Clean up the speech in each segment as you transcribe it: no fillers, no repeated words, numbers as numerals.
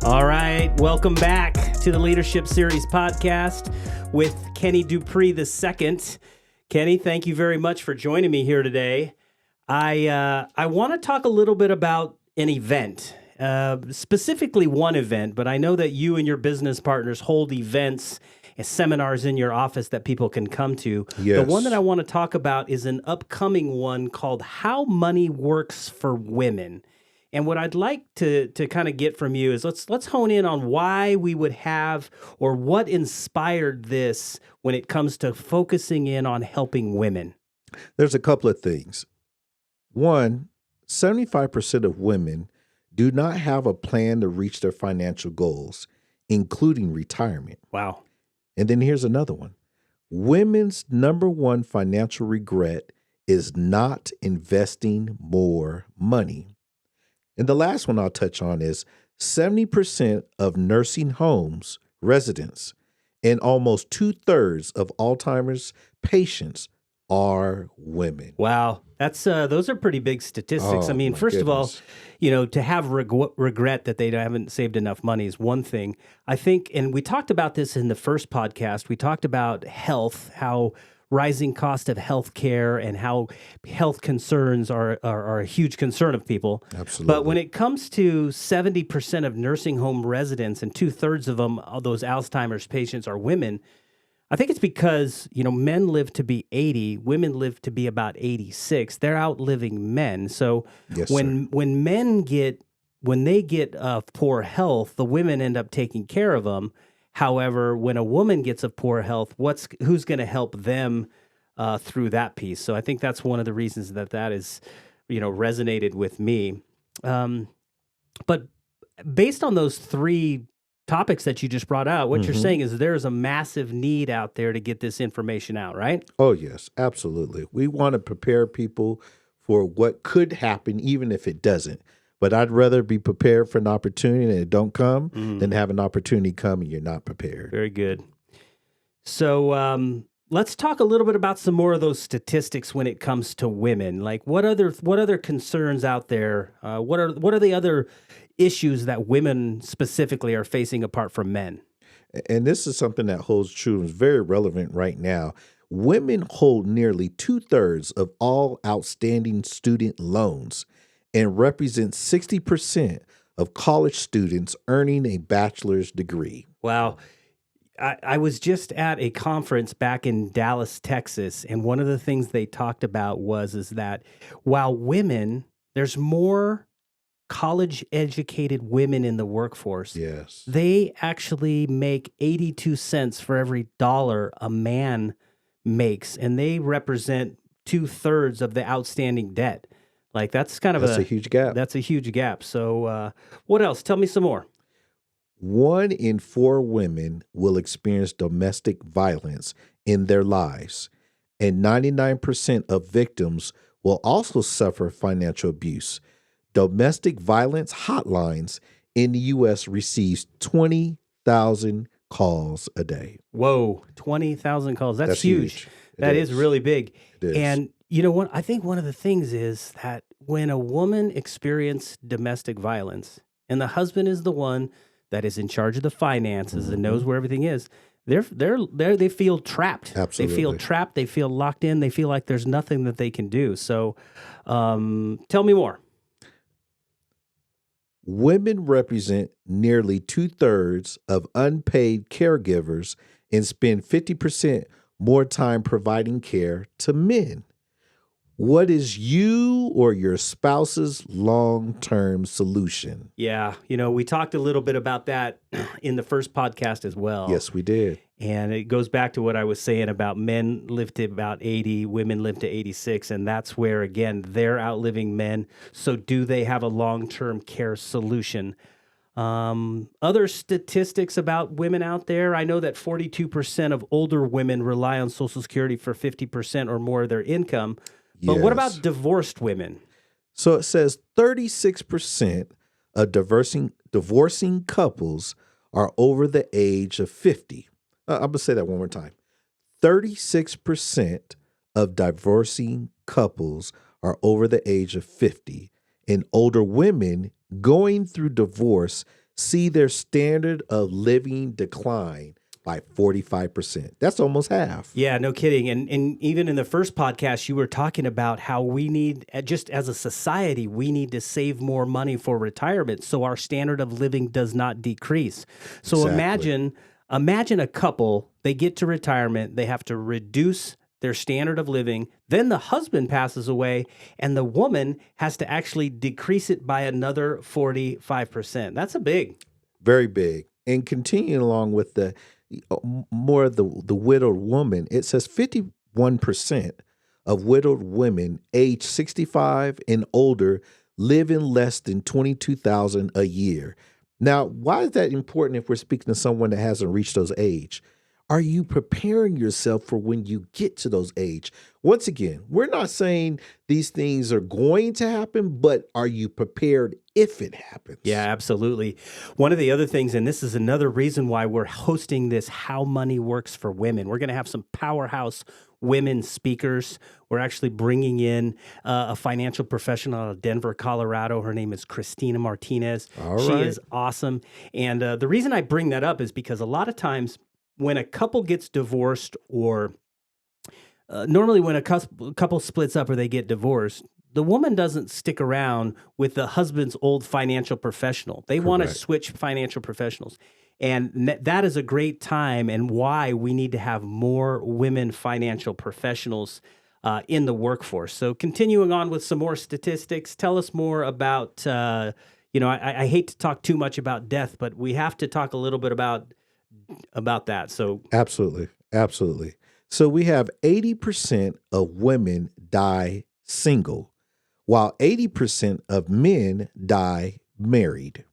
All right, welcome back to the Leadership Series podcast with Kenny Dupree II. Kenny, thank you very much for joining me here today. I want to talk a little bit about an event, specifically one event, but I know that you and your business partners hold events and seminars in your office that people can come to. Yes. The one that I want to talk about is an upcoming one called How Money Works for Women. And what I'd like to kind of get from you is let's hone in on why we would have or what inspired this when it comes to focusing in on helping women. There's a couple of things. One, 75% of women do not have a plan to reach their financial goals, including retirement. Wow. And then here's another one. Women's number one financial regret is not investing more money. And the last one I'll touch on is 70% of nursing homes residents and almost 2/3 of Alzheimer's patients are women. Wow. That's those are pretty big statistics. Oh, I mean, my first of all, goodness. to have regret that they haven't saved enough money is one thing. I think, and we talked about this in the first podcast, we talked about health, how rising cost of health care and how health concerns are a huge concern of people. Absolutely. But when it comes to 70% of nursing home residents and 2/3 of them, all those Alzheimer's patients are women, I think it's because, men live to be 80, women live to be about 86. They're outliving men. So Yes, when they get poor health, the women end up taking care of them. However, when a woman gets of poor health, who's going to help them through that piece? So I think that's one of the reasons that is, resonated with me. But based on those three topics that you just brought out, what you're saying is there's a massive need out there to get this information out, right? Oh, yes, absolutely. We want to prepare people for what could happen, even if it doesn't. But I'd rather be prepared for an opportunity and it don't come than have an opportunity come and you're not prepared. Very good. So let's talk a little bit about some more of those statistics when it comes to women. Like what other concerns out there? What are the other issues that women specifically are facing apart from men? And this is something that holds true and is very relevant right now. Women hold nearly 2/3 of all outstanding student loans and represent 60% of college students earning a bachelor's degree. Wow. I was just at a conference back in Dallas, Texas, and one of the things they talked about is that while there's more college-educated women in the workforce. Yes. They actually make 82 cents for every dollar a man makes, and they represent 2/3 of the outstanding debt. Like that's a huge gap. That's a huge gap. So what else? Tell me some more. 1 in 4 women will experience domestic violence in their lives, and 99% of victims will also suffer financial abuse. Domestic violence hotlines in the U.S. receives 20,000 calls a day. Whoa, 20,000 calls. That's huge. That is really big. It is. And you know what? I think one of the things is that when a woman experiences domestic violence and the husband is the one that is in charge of the finances and knows where everything is, they feel trapped. Absolutely. They feel trapped. They feel locked in. They feel like there's nothing that they can do. So tell me more. Women represent nearly 2/3 of unpaid caregivers and spend 50% more time providing care to men. What is you or your spouse's long-term solution? Yeah, we talked a little bit about that in the first podcast as well. Yes, we did. And it goes back to what I was saying about men live to about 80, women live to 86, and that's where, again, they're outliving men. So do they have a long-term care solution? Other statistics about women out there, I know that 42% of older women rely on Social Security for 50% or more of their income. But what about divorced women? So it says 36% of divorcing couples are over the age of 50. I'm going to say that one more time. 36% of divorcing couples are over the age of 50, and older women going through divorce see their standard of living decline by 45%. That's almost half. Yeah, no kidding. And even in the first podcast, you were talking about how we need, just as a society, we need to save more money for retirement so our standard of living does not decrease. So Exactly. imagine a couple, they get to retirement, they have to reduce their standard of living, then the husband passes away, and the woman has to actually decrease it by another 45%. That's a big. Very big. And continuing along with the more of the widowed woman, it says 51% of widowed women age 65 and older live in less than 22,000 a year. Now, why is that important if we're speaking to someone that hasn't reached those age? Are you preparing yourself for when you get to those age? Once again, we're not saying these things are going to happen, but are you prepared if it happens? Yeah, absolutely. One of the other things, and this is another reason why we're hosting this How Money Works for Women. We're going to have some powerhouse women speakers. We're actually bringing in a financial professional out of Denver, Colorado. Her name is Christina Martinez. All She right. is awesome. And the reason I bring that up is because a lot of times when a couple gets divorced or normally when a couple splits up or they get divorced, the woman doesn't stick around with the husband's old financial professional. They want to Correct. switch financial professionals. And that is a great time and why we need to have more women financial professionals in the workforce. So continuing on with some more statistics, tell us more about, I hate to talk too much about death, but we have to talk a little bit about that. So Absolutely. Absolutely. So we have 80% of women die single, while 80% of men die married.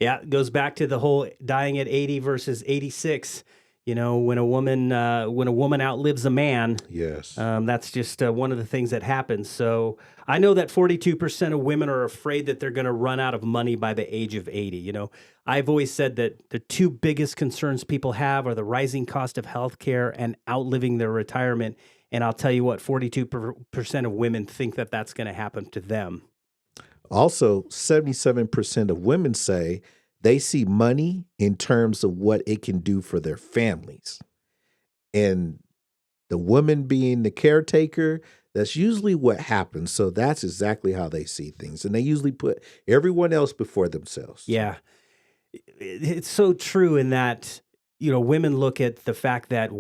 yeah, it goes back to the whole dying at 80 versus 86. You know, when a woman outlives a man, Yes. that's just one of the things that happens. So I know that 42% of women are afraid that they're going to run out of money by the age of 80. You know, I've always said that the two biggest concerns people have are the rising cost of healthcare and outliving their retirement. And I'll tell you what, 42% of women think that that's going to happen to them. Also, 77% of women say they see money in terms of what it can do for their families. And the woman being the caretaker, that's usually what happens. So that's exactly how they see things. And they usually put everyone else before themselves. Yeah. It's so true in that, women look at the fact that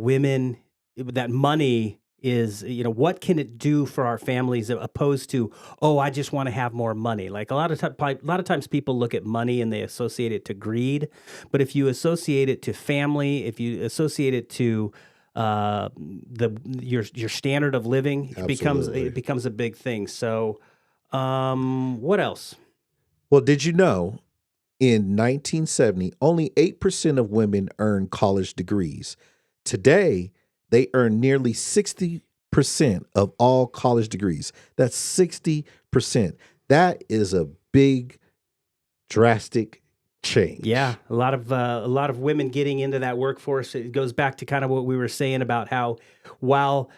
that money is, what can it do for our families opposed to, oh, I just want to have more money. Like a lot of times people look at money and they associate it to greed. But if you associate it to family, if you associate it to your standard of living, Absolutely. it becomes a big thing. So, what else? Well, did you know in 1970, only 8% of women earned college degrees? Today, they earn nearly 60% of all college degrees. That's 60%. That is a big, drastic change. Yeah, a lot of women getting into that workforce. It goes back to kind of what we were saying about how while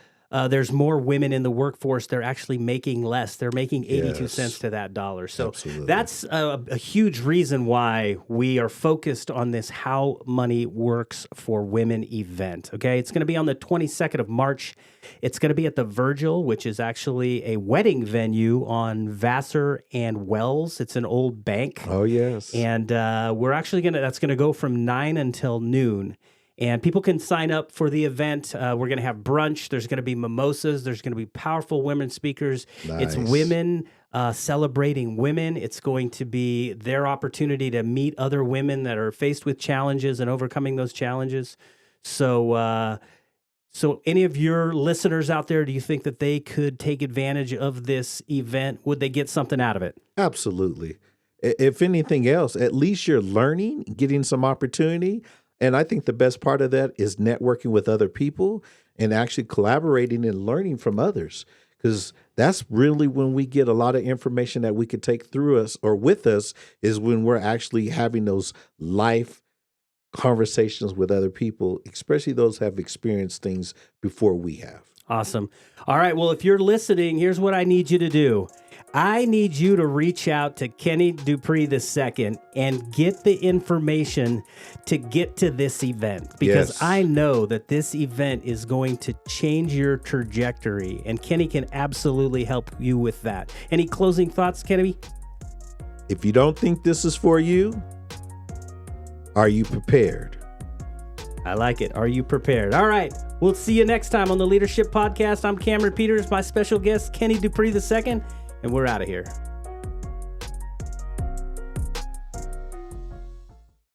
there's more women in the workforce, they're actually making less. They're making 82 cents Yes. to that dollar. So Absolutely. that's a huge reason why we are focused on this How Money Works for Women event. Okay, it's going to be on the 22nd of March. It's going to be at the Virgil, which is actually a wedding venue on Vassar and Wells. It's an old bank. Oh, yes. And that's going to go from 9 until noon. And people can sign up for the event. We're going to have brunch. There's going to be mimosas. There's going to be powerful women speakers. It's Nice. women celebrating women. It's going to be their opportunity to meet other women that are faced with challenges and overcoming those challenges. So, so any of your listeners out there, do you think that they could take advantage of this event? Would they get something out of it? Absolutely. If anything else, at least you're learning, getting some opportunity. And I think the best part of that is networking with other people and actually collaborating and learning from others. Because that's really when we get a lot of information that we could take through us or with us, is when we're actually having those life conversations with other people, especially those who have experienced things before we have. Awesome. All right. Well, if you're listening, here's what I need you to do. I need you to reach out to Kenny Dupree II and get the information to get to this event, because Yes. I know that this event is going to change your trajectory, and Kenny can absolutely help you with that. Any closing thoughts, Kenny? If you don't think this is for you, are you prepared? I like it. Are you prepared? All right. We'll see you next time on the Leadership Podcast. I'm Cameron Pieters, my special guest, Kenny Dupree II, and we're out of here.